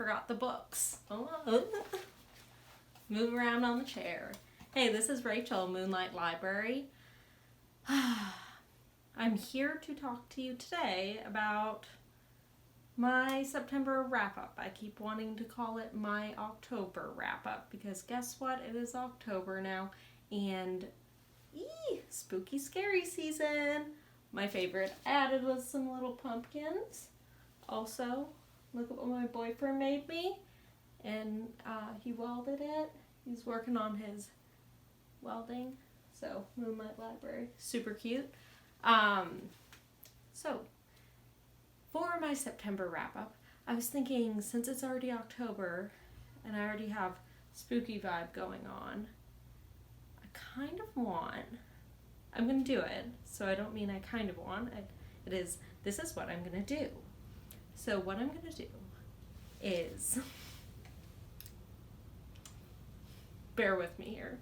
forgot the books. Move around on the chair. Hey, this is Rachel, Moonlight Library. I'm here to talk to you today about my September wrap-up. I keep wanting to call it my October wrap-up because guess what? It is October now and spooky scary season. My favorite added was some little pumpkins. Also, look at what my boyfriend made me. And he welded it. He's working on his welding. So, Moonlight Library. Super cute. So, for my September wrap-up, I was thinking since it's already October and I already have spooky vibe going on, I kind of want, I'm going to do it, so I don't mean I kind of want, this is what I'm going to do. So what I'm going to do is, bear with me here,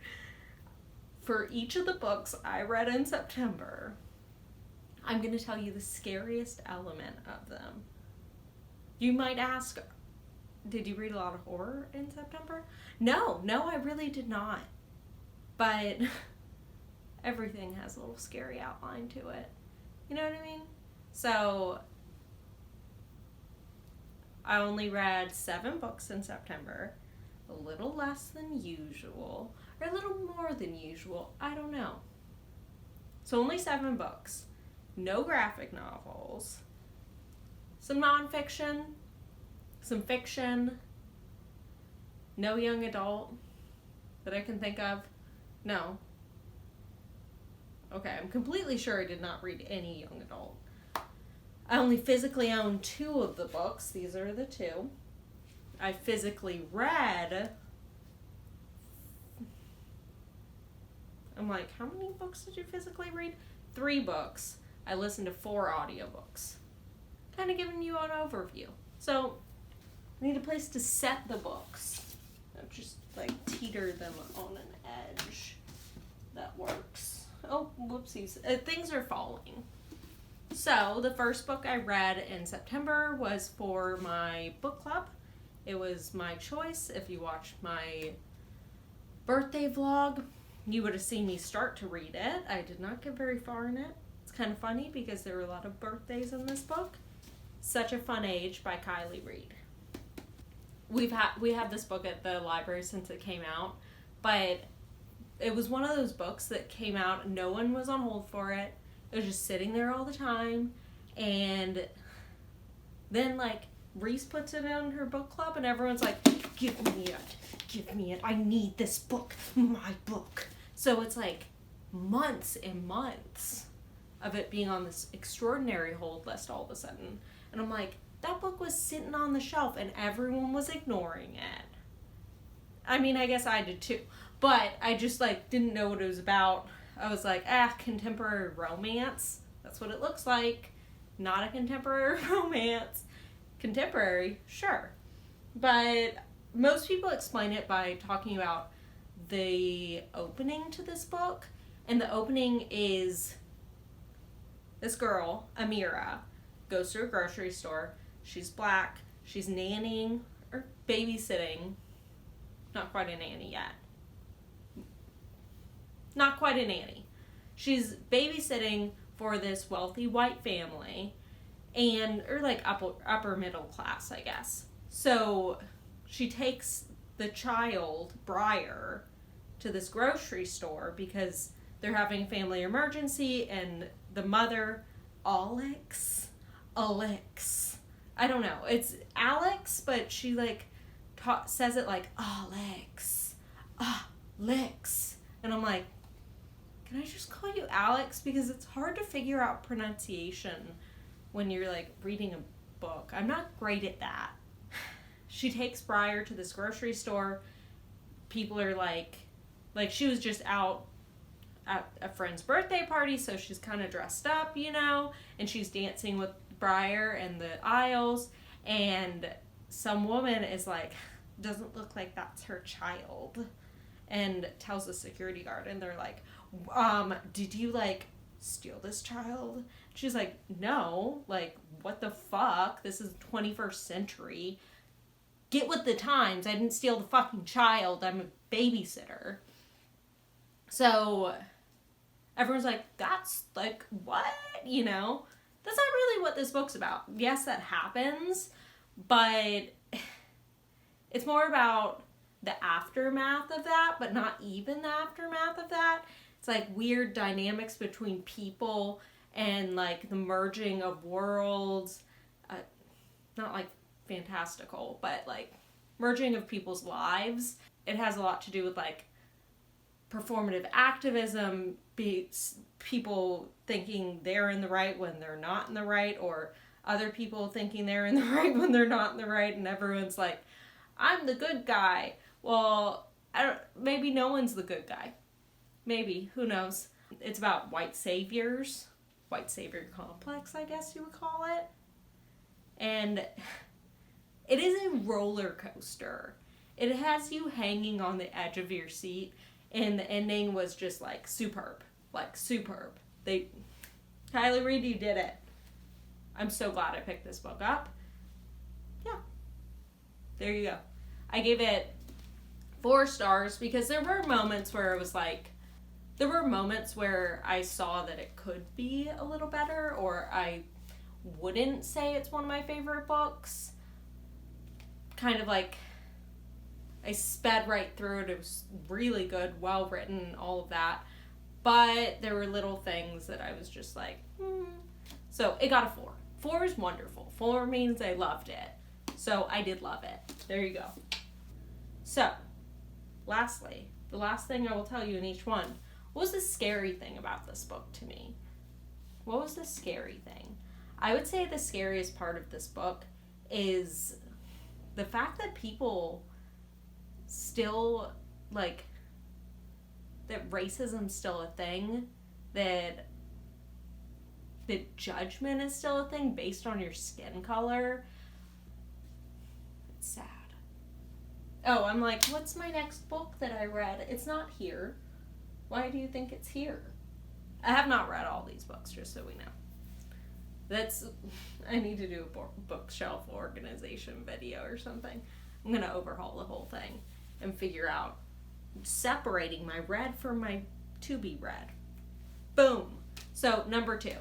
for each of the books I read in September, I'm going to tell you the scariest element of them. You might ask, did you read a lot of horror in September? No, I really did not. But everything has a little scary outline to it. You know what I mean? So, I only read 7 books in September. A little less than usual. Or a little more than usual. I don't know. So only 7 books. No graphic novels. Some nonfiction. Some fiction. No young adult that I can think of. No. Okay, I'm completely sure I did not read any young adult. I only physically own 2 of the books. These are the 2. I physically read. I'm like, how many books did you physically read? 3 books. I listened to 4 audiobooks. Kind of giving you an overview. So, I need a place to set the books. Just like teeter them on an edge. That works. Oh, whoopsies. Things are falling. So, the first book I read in September was for my book club. It was my choice. If you watched my birthday vlog, you would have seen me start to read it. I did not get very far in it. It's kind of funny because there were a lot of birthdays in this book. Such a Fun Age by Kiley, Reid. We had this book at the library since it came out, but it was one of those books that came out, no one was on hold for it. It was just sitting there all the time, and then like Reese puts it in her book club and everyone's like, give me it, I need this book, my book. So it's like months and months of it being on this extraordinary hold list all of a sudden. And I'm like, that book was sitting on the shelf and everyone was ignoring it. I mean, I guess I did too. But I just like didn't know what it was about. I was like, contemporary romance. That's what it looks like. Not a contemporary romance. Contemporary, sure. But most people explain it by talking about the opening to this book. And the opening is this girl, Amira, goes to a grocery store. She's black. She's nannying or babysitting. Not quite a nanny yet. Not quite a nanny. She's babysitting for this wealthy white family or like upper middle class, I guess. So she takes the child, Briar, to this grocery store because they're having a family emergency, and the mother, Alex, I don't know. It's Alex, but she like says it like Alex. And I'm like, can I just call you Alex? Because it's hard to figure out pronunciation when you're like reading a book. I'm not great at that. She takes Briar to this grocery store. People are like she was just out at a friend's birthday party, so she's kind of dressed up, you know, and she's dancing with Briar in the aisles, and some woman is like, doesn't look like that's her child, and tells the security guard, and they're like, did you like steal this child? She's like, no, like, what the fuck? This is 21st century. get with the times. I didn't steal the fucking child. I'm a babysitter. So everyone's like, that's like, what? You know? That's not really what this book's about. Yes, that happens, but it's more about the aftermath of that, but not even the aftermath of that. It's like weird dynamics between people and like the merging of worlds. Not like fantastical, but like merging of people's lives. It has a lot to do with like performative activism, people thinking they're in the right when they're not in the right, or other people thinking they're in the right when they're not in the right, and everyone's like, I'm the good guy. Well, maybe no one's the good guy. Maybe, who knows? It's about white savior complex, I guess you would call it. And it is a roller coaster. It has you hanging on the edge of your seat, and the ending was just like superb. Like superb. Kiley, Reid, you did it. I'm so glad I picked this book up. Yeah. There you go. I gave it 4 stars because there were moments where it was like, there were moments where I saw that it could be a little better, or I wouldn't say it's one of my favorite books. Kind of like, I sped right through it. It was really good, well written, all of that. But there were little things that I was just like, So it got a 4. 4 is wonderful. 4 means I loved it. So I did love it. There you go. So, lastly, the last thing I will tell you in each one, what was the scary thing about this book to me? What was the scary thing? I would say the scariest part of this book is the fact that people still, like, that racism's still a thing, that judgment is still a thing based on your skin color. It's sad. Oh, I'm like, what's my next book that I read? It's not here. Why do you think it's here? I have not read all these books, just so we know. I need to do a bookshelf organization video or something. I'm going to overhaul the whole thing and figure out separating my read from my to be read. Boom. So, number 2.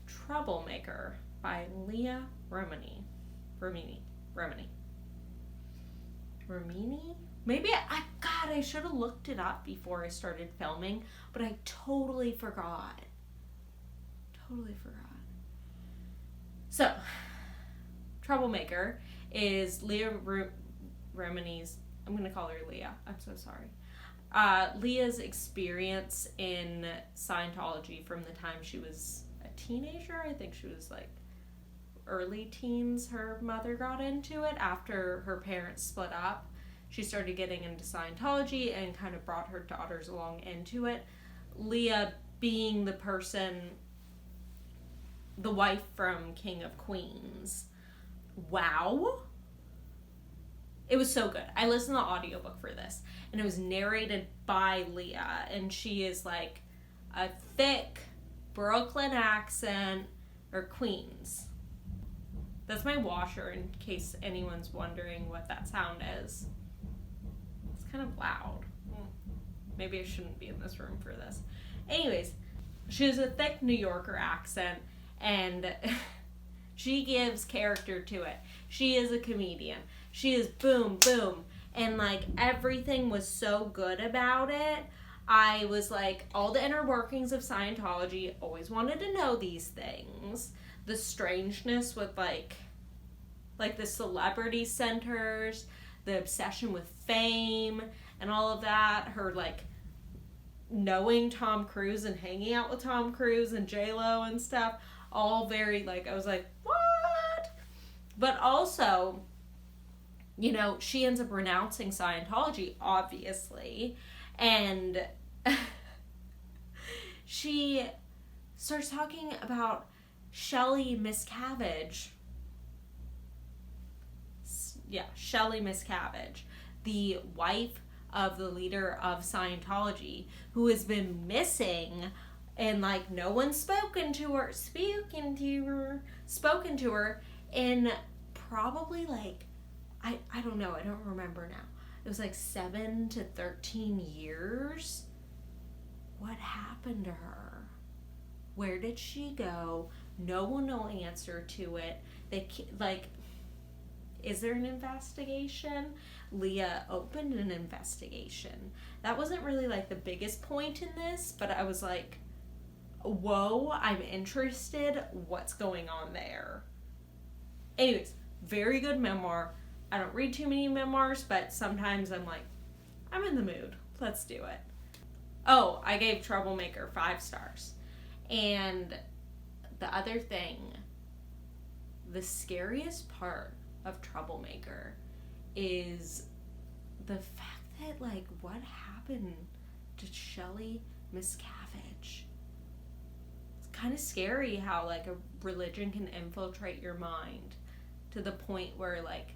Troublemaker by Leah Remini. Maybe I should have looked it up before I started filming, but I totally forgot. So, Troublemaker is Leah Remini's, I'm going to call her Leah, I'm so sorry. Leah's experience in Scientology from the time she was a teenager. I think she was like early teens. Her mother got into it after her parents split up. She started getting into Scientology and kind of brought her daughters along into it. Leah being the wife from King of Queens. Wow. It was so good. I listened to the audiobook for this, and it was narrated by Leah, and she is like a thick Brooklyn accent, or Queens. That's my washer, in case anyone's wondering what that sound is. It's kind of loud. Maybe I shouldn't be in this room for this. Anyways, she has a thick New Yorker accent, and she gives character to it. She is a comedian. She is boom, boom. And like everything was so good about it. I was like, all the inner workings of Scientology, always wanted to know these things. The strangeness with like the celebrity centers, the obsession with fame and all of that. Her like knowing Tom Cruise and hanging out with Tom Cruise and J-Lo and stuff. All very like, I was like, what? But also, you know, she ends up renouncing Scientology, obviously, and she starts talking about Shelley Miscavige. Yeah, Shelley Miscavige, the wife of the leader of Scientology, who has been missing, and like no one's spoken to her in probably like I don't know, I don't remember now. It was like 7 to 13 years. What happened to her? Where did she go? No one will answer to it. Is there an investigation? Leah opened an investigation. That wasn't really like the biggest point in this, but I was like, whoa, I'm interested. What's going on there? Anyways, very good memoir. I don't read too many memoirs, but sometimes I'm like, I'm in the mood. Let's do it. Oh, I gave Troublemaker 5 stars. And the other thing, the scariest part of Troublemaker is the fact that, like, what happened to Shelley Miscavige. It's kind of scary how, like, a religion can infiltrate your mind to the point where, like,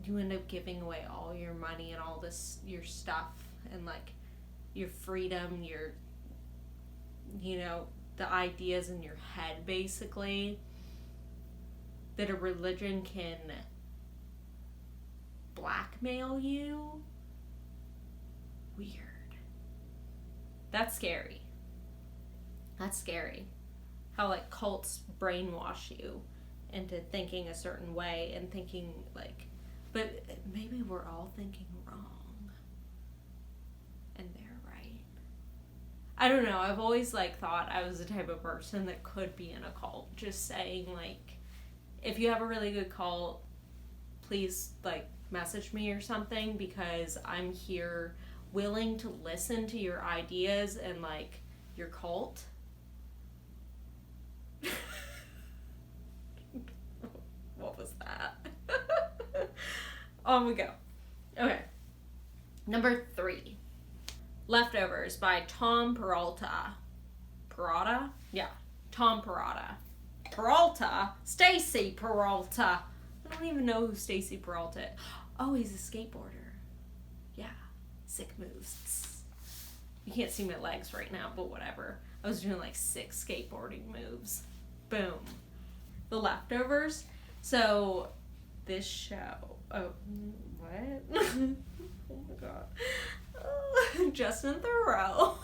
you end up giving away all your money and all this, your stuff, and, like, your freedom, your, you know, the ideas in your head, basically, that a religion can blackmail you. Weird. That's scary. That's scary. How, like, cults brainwash you into thinking a certain way and thinking, like, but maybe we're all thinking wrong. And they're right. I don't know. I've always, like, thought I was the type of person that could be in a cult. Just saying, like, if you have a really good cult, please, like, message me or something, because I'm here willing to listen to your ideas and, like, your cult. What was that? On we go. Okay. Number 3. Leftovers by Tom Perrotta. Perrotta? Yeah. Tom Perrotta. Perrotta? Stacy Perrotta. I don't even know who Stacy Perrotta is. Oh, he's a skateboarder. Yeah. Sick moves. You can't see my legs right now, but whatever. I was doing like 6 skateboarding moves. Boom. The Leftovers. So, this show. Oh, what? Oh my god. Justin Theroux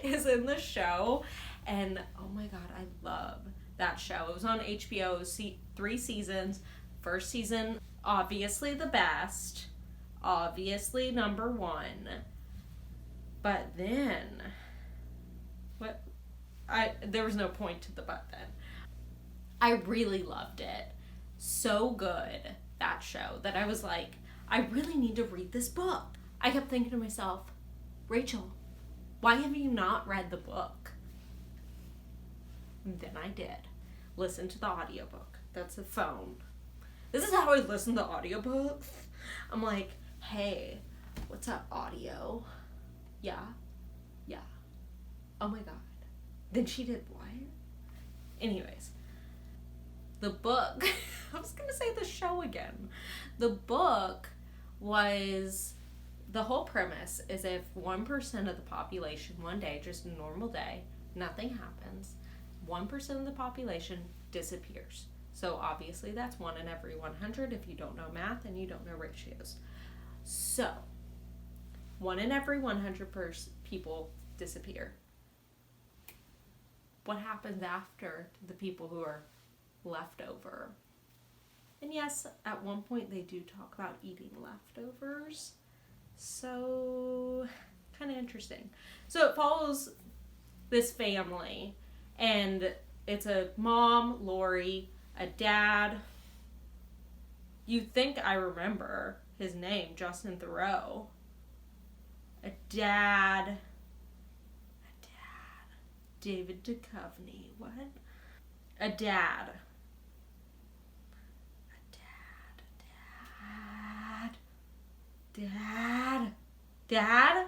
is in the show, and oh my god, I love that show. It was on HBO. It was 3 seasons. First season, obviously the best. Obviously number 1. But then, there was no point to the but then. I really loved it. So good, that show, that I was like, I really need to read this book. I kept thinking to myself, Rachel, why have you not read the book? And then I did. Listen to the audiobook. That's a phone. This is how I listen to audiobooks. I'm like, hey, what's up, audio? Yeah? Yeah. Oh my god. Then she did what? Anyways. The book, I was going to say the show again. The book was, the whole premise is if 1% of the population one day, just a normal day, nothing happens, 1% of the population disappears. So obviously that's 1 in every 100 if you don't know math and you don't know ratios. So, 1 in every 100 people disappear. What happens after the people who are left over? And yes, at one point they do talk about eating leftovers. So, kind of interesting. So it follows this family, and it's a mom, Lori, a dad. You'd think I remember his name, Justin Theroux. A dad, David Duchovny. What? A dad. Dad?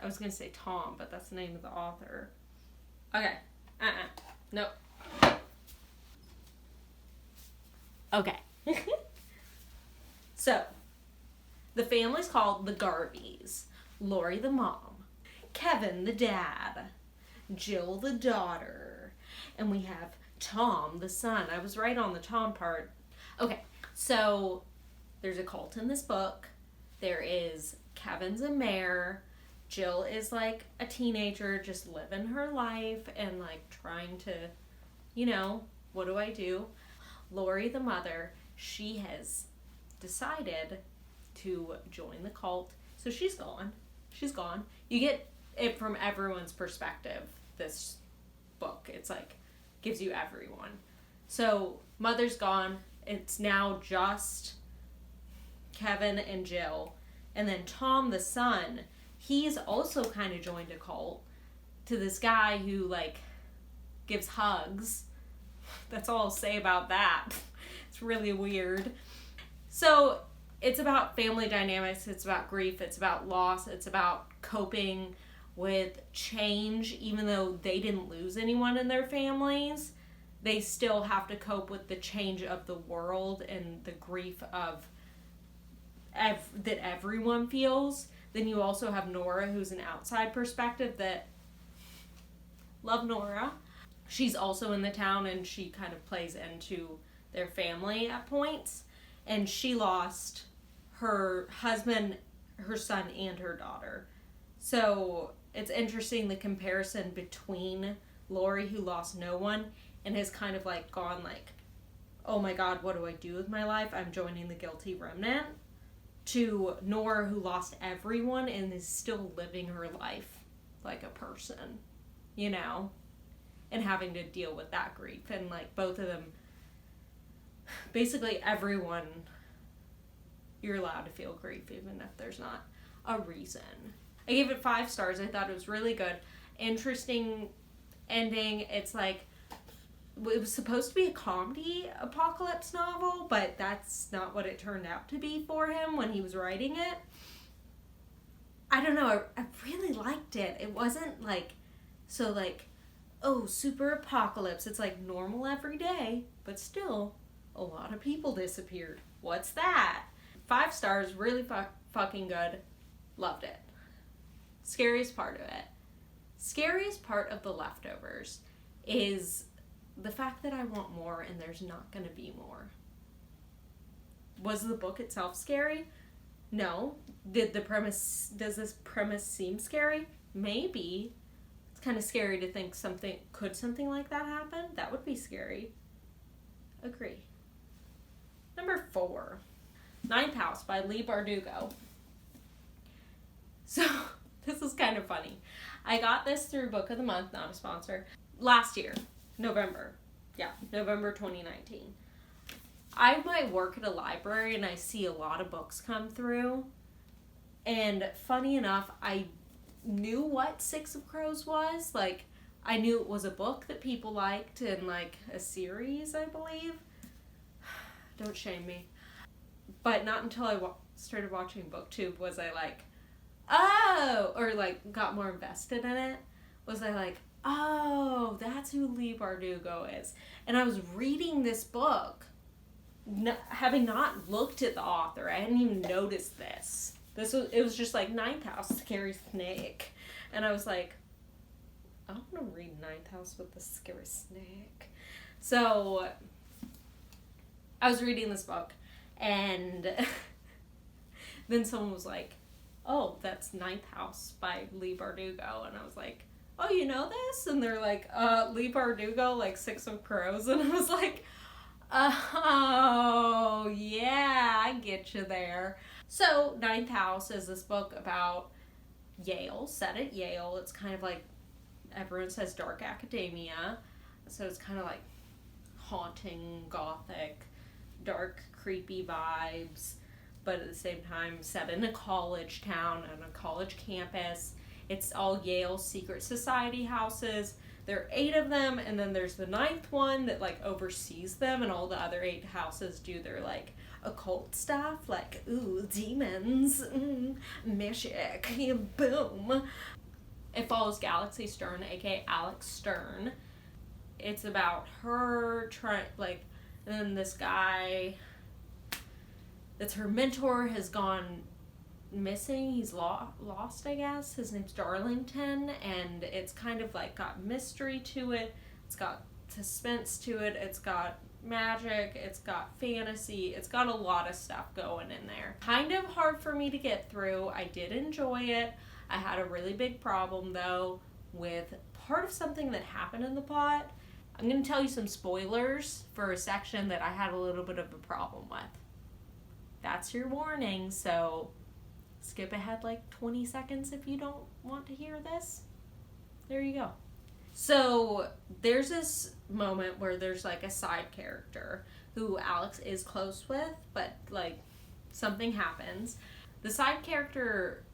I was going to say Tom, but that's the name of the author. Okay. Nope. Okay. So, the family's called the Garveys. Lori the mom. Kevin the dad. Jill the daughter. And we have Tom the son. I was right on the Tom part. Okay, So there's a cult in this book. There is Kevin's a mayor. Jill is like a teenager just living her life and like trying to, what do I do? Lori, the mother, she has decided to join the cult. So she's gone. You get it from everyone's perspective, this book. It's like, gives you everyone. So mother's gone. It's now just Kevin and Jill. And then Tom, the son, he's also kind of joined a cult to this guy who, like, gives hugs. That's all I'll say about that. It's really weird. So it's about family dynamics. It's about grief. It's about loss. It's about coping with change. Even though they didn't lose anyone in their families, they still have to cope with the change of the world and the grief of that everyone feels. Then you also have Nora, who's an outside perspective that... Love Nora. She's also in the town, and she kind of plays into their family at points. And she lost her husband, her son, and her daughter. So it's interesting, the comparison between Lori, who lost no one, and has kind of like gone like, oh my God, what do I do with my life? I'm joining the guilty remnant. To Nora, who lost everyone and is still living her life like a person, and having to deal with that grief. And like both of them, basically everyone, you're allowed to feel grief even if there's not a reason. I gave it 5 stars. I thought it was really good. Interesting ending. It's like, it was supposed to be a comedy apocalypse novel, but that's not what it turned out to be for him when he was writing it. I don't know, I really liked it. It wasn't like, so like, oh, super apocalypse. It's like normal every day, but still, a lot of people disappeared. What's that? 5 stars, really fucking good. Loved it. Scariest part of it. Scariest part of The Leftovers is the fact that I want more and there's not going to be more. Was the book itself scary? No. Does this premise seem scary? Maybe. It's kind of scary to think could something like that happen? That would be scary. Agree. Number 4, Ninth House by Leigh Bardugo. So, this is kind of funny. I got this through Book of the Month, not a sponsor, last year. November 2019. I might work at a library and I see a lot of books come through. And funny enough, I knew what Six of Crows was. Like, I knew it was a book that people liked and like a series, I believe. Don't shame me. But not until I started watching BookTube was I like, oh, or like got more invested in it. Was I like, oh, that's who Leigh Bardugo is. And I was reading this book, having not looked at the author. I hadn't even noticed this. It was just like Ninth House, Scary Snake. And I was like, I want to read Ninth House with the Scary Snake. So I was reading this book, and then someone was like, oh, that's Ninth House by Leigh Bardugo. And I was like, oh, you know this? And they're like, Leigh Bardugo, like Six of Crows. And I was like, oh, yeah, I get you there. So, Ninth House is this book about Yale, set at Yale. It's kind of like, everyone says dark academia. So it's kind of like haunting, gothic, dark, creepy vibes. But at the same time, set in a college town, on a college campus. It's all Yale secret society houses. There are 8 of them, and then there's the 9th one that like oversees them, and all the other 8 houses do their like occult stuff, like ooh, demons, magic, boom. It follows Galaxy Stern, aka Alex Stern. It's about her and then this guy that's her mentor has gone missing. He's lost, I guess. His name's Darlington, and it's kind of like got mystery to it. It's got suspense to it. It's got magic, it's got fantasy, it's got a lot of stuff going in there. Kind of hard for me to get through. I did enjoy it. I had a really big problem though with part of something that happened in the plot. I'm going to tell you some spoilers for a section that I had a little bit of a problem with. That's your warning, so skip ahead like 20 seconds if you don't want to hear this. There you go. So there's this moment where there's like a side character who Alex is close with, but like something happens. The side character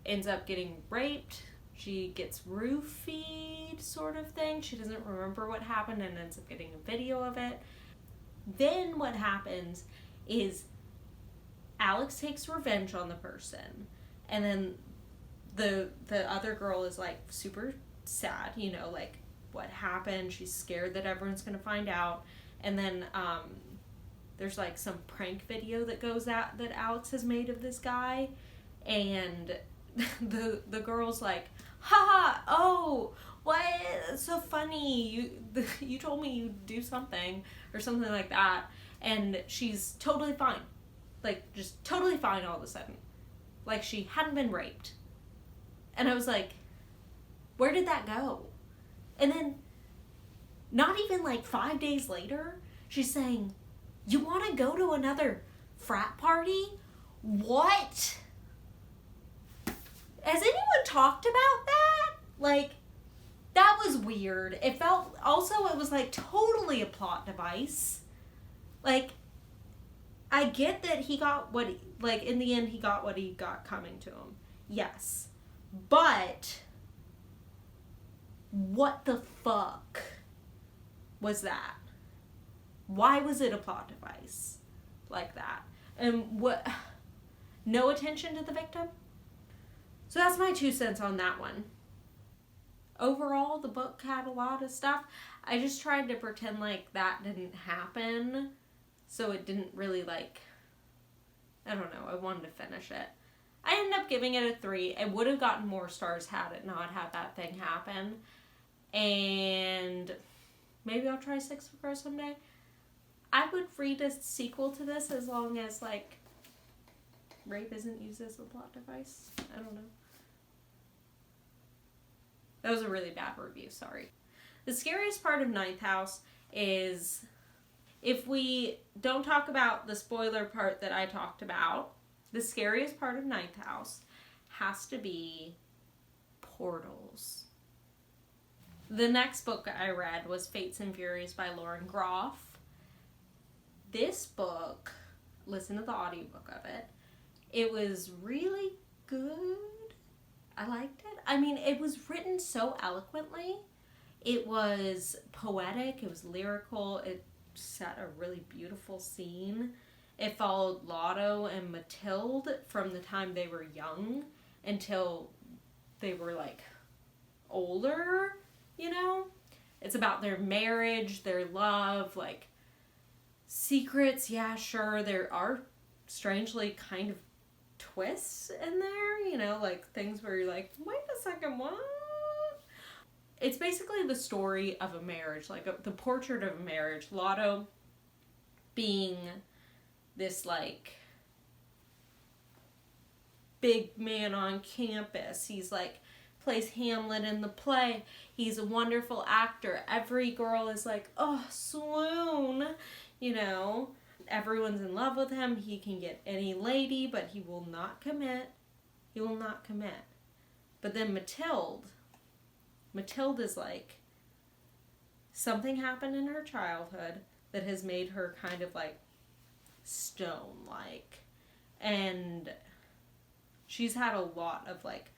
ends up getting raped. She gets roofied sort of thing. She doesn't remember what happened and ends up getting a video of it. Then what happens is Alex takes revenge on the person, and then the other girl is like super sad, you know, like what happened. She's scared that everyone's gonna find out. And then there's like some prank video that goes out that Alex has made of this guy, and the girl's like, haha, oh, what, it's so funny, you told me you'd do something or something like that. And she's totally fine, like just totally fine all of a sudden, like she hadn't been raped. And I was like, where did that go? And then not even like 5 days later, she's saying, you want to go to another frat party? What? Has anyone talked about that? Like, that was weird. It felt, also it was like totally a plot device. Like, I get that he got what, like in the end he got what he got coming to him. Yes. But what the fuck was that? Why was it a plot device like that? And what, no attention to the victim? So that's my 2 cents on that one. Overall, the book had a lot of stuff. I just tried to pretend like that didn't happen, so it didn't really like, I don't know, I wanted to finish it. I ended up giving it a 3. It would have gotten more stars had it not had that thing happen. And maybe I'll try 6 for someday. I would read a sequel to this as long as, like, rape isn't used as a plot device. I don't know. That was a really bad review, sorry. The scariest part of Ninth House is, if we don't talk about the spoiler part that I talked about, the scariest part of Ninth House has to be portals. The next book I read was Fates and Furies by Lauren Groff. This book, listen to the audiobook of it, it was really good. I liked it. I mean, it was written so eloquently. It was poetic, it was lyrical, it set a really beautiful scene. It followed Lotto and Mathilde from the time they were young until they were like older, you know? It's about their marriage, their love, like secrets, yeah, sure. There are strangely kind of twists in there, you know, like things where you're like, wait a second, what? It's basically the story of a marriage, like the portrait of a marriage. Lotto being this like big man on campus. He's like plays Hamlet in the play. He's a wonderful actor. Every girl is like, oh, swoon, you know. Everyone's in love with him. He can get any lady, but he will not commit. He will not commit. But then Mathilde is like, something happened in her childhood that has made her kind of like stone-like. And she's had a lot of like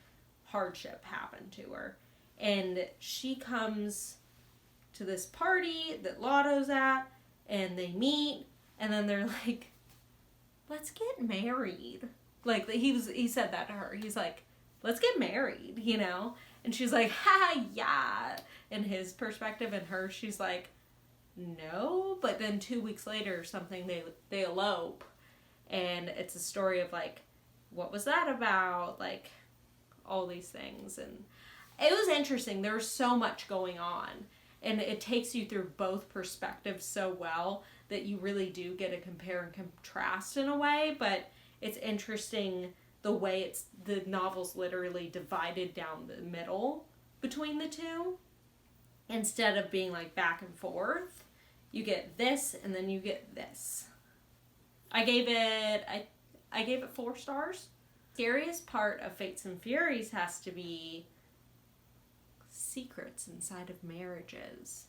hardship happen to her. And she comes to this party that Lotto's at, and they meet, and then they're like, let's get married. Like, he said that to her. He's like, let's get married, you know? And she's like, ha, yeah. In his perspective, and her, she's like, no. But then 2 weeks later or something, they elope. And it's a story of like, what was that about? Like, all these things. And it was interesting. There was so much going on. And it takes you through both perspectives so well that you really do get a compare and contrast in a way. But it's interesting the way the novel's literally divided down the middle between the two. Instead of being like back and forth, you get this and then you get this. I gave it 4 stars. Scariest part of Fates and Furies has to be secrets inside of marriages.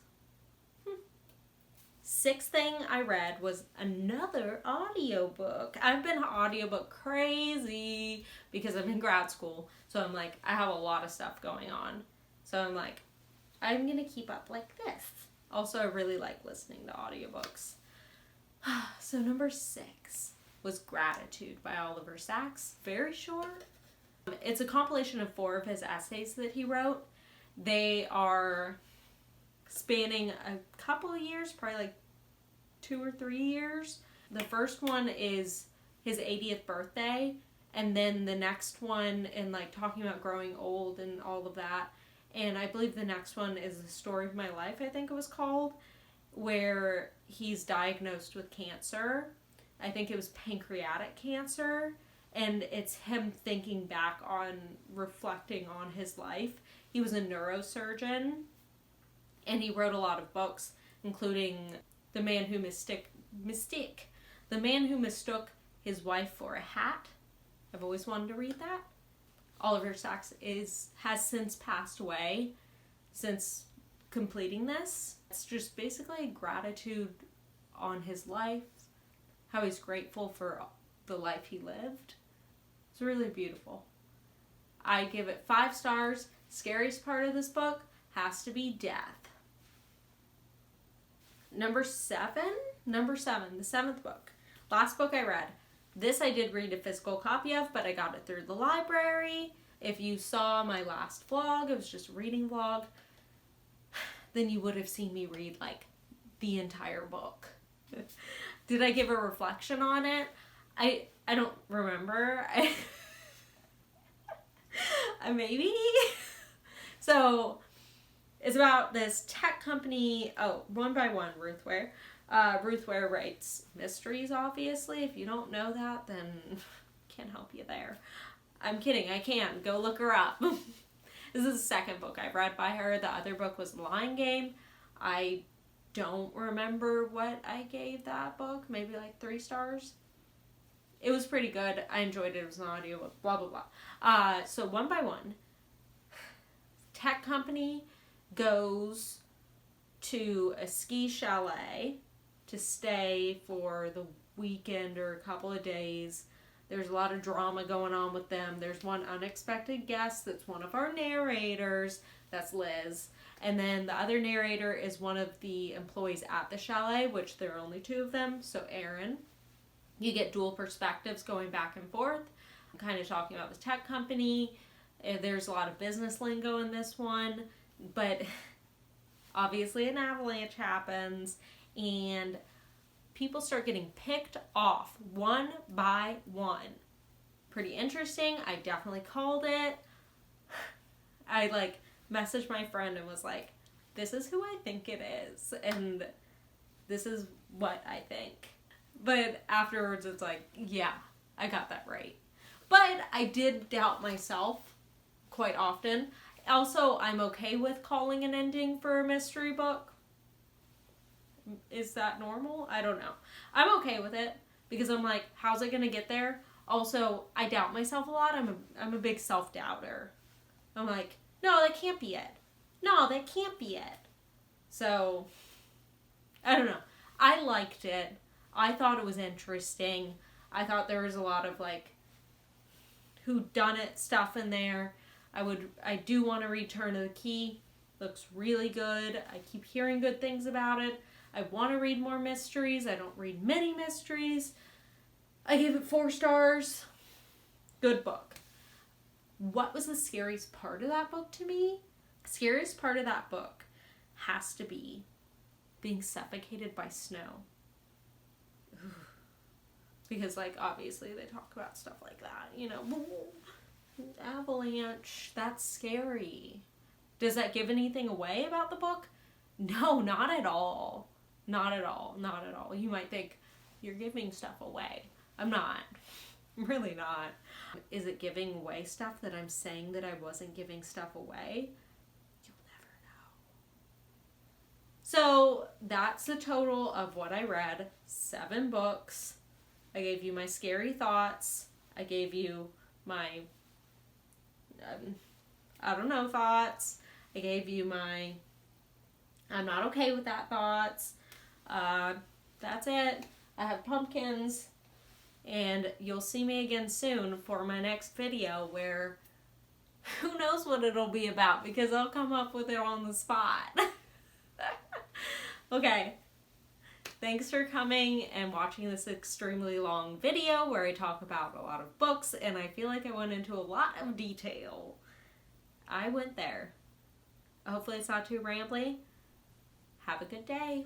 6th thing I read was another audiobook. I've been audiobook crazy because I'm in grad school. So I'm like, I have a lot of stuff going on. So I'm like, I'm going to keep up like this. Also, I really like listening to audiobooks. So number 6 was Gratitude by Oliver Sacks. Very short. It's a compilation of 4 of his essays that he wrote. They are spanning a couple of years, probably like 2 or 3 years. The first one is his 80th birthday, and then the next one and like talking about growing old and all of that. And I believe the next one is The Story of My Life, I think it was called, where he's diagnosed with cancer. I think it was pancreatic cancer, and it's him thinking back on, reflecting on his life. He was a neurosurgeon, and he wrote a lot of books, including The Man Who Mistook His Wife for a Hat. I've always wanted to read that. Oliver Sacks has since passed away since completing this. It's just basically gratitude on his life, how he's grateful for the life he lived. It's really beautiful. I give it 5 stars. Scariest part of this book has to be death. Number 7, the 7th book. Last book I read. This I did read a physical copy of, but I got it through the library. If you saw my last vlog, it was just a reading vlog, then you would have seen me read like the entire book. Did I give a reflection on it? I don't remember. Maybe. So it's about this tech company. One by One, Ruth Ware. Ruth Ware writes mysteries, obviously. If you don't know that, then can't help you there. I'm kidding, I can. Go look her up. This is the 2nd book I've read by her. The other book was Lying Game. I don't remember what I gave that book. Maybe like 3 stars. It was pretty good. I enjoyed it. It was an audiobook. Blah, blah, blah. So One by One. Tech company goes to a ski chalet to stay for the weekend or a couple of days. There's a lot of drama going on with them. There's one unexpected guest that's one of our narrators. That's Liz. And then the other narrator is one of the employees at the chalet, which there are only 2 of them. So Aaron. You get dual perspectives going back and forth. I'm kind of talking about the tech company. There's a lot of business lingo in this one. But obviously an avalanche happens. And people start getting picked off one by one. Pretty interesting. I definitely called it. I messaged my friend and was like, this is who I think it is. And this is what I think. But afterwards it's like, yeah, I got that right. But I did doubt myself quite often. Also, I'm okay with calling an ending for a mystery book. Is that normal? I don't know. I'm okay with it because I'm like, how's it gonna get there? Also, I doubt myself a lot. I'm a big self-doubter. I'm like, no, that can't be it. No, that can't be it. So, I don't know. I liked it. I thought it was interesting. I thought there was a lot of whodunit stuff in there. I do want to read Turn of the Key. Looks really good. I keep hearing good things about it. I want to read more mysteries. I don't read many mysteries. I gave it 4 stars. Good book. What was the scariest part of that book to me? Scariest part of that book has to be being suffocated by snow. Because, obviously they talk about stuff like that, avalanche, that's scary. Does that give anything away about the book? No, not at all. Not at all. Not at all. You might think you're giving stuff away. I'm not. I'm really not. Is it giving away stuff that I'm saying that I wasn't giving stuff away? You'll never know. So that's the total of what I read. 7 books. I gave you my scary thoughts. I gave you my, I don't know, thoughts. I gave you my, I'm not okay with that thoughts. That's it. I have pumpkins. And you'll see me again soon for my next video where who knows what it'll be about because I'll come up with it on the spot. Okay. Thanks for coming and watching this extremely long video where I talk about a lot of books and I feel like I went into a lot of detail. I went there. Hopefully it's not too rambly. Have a good day.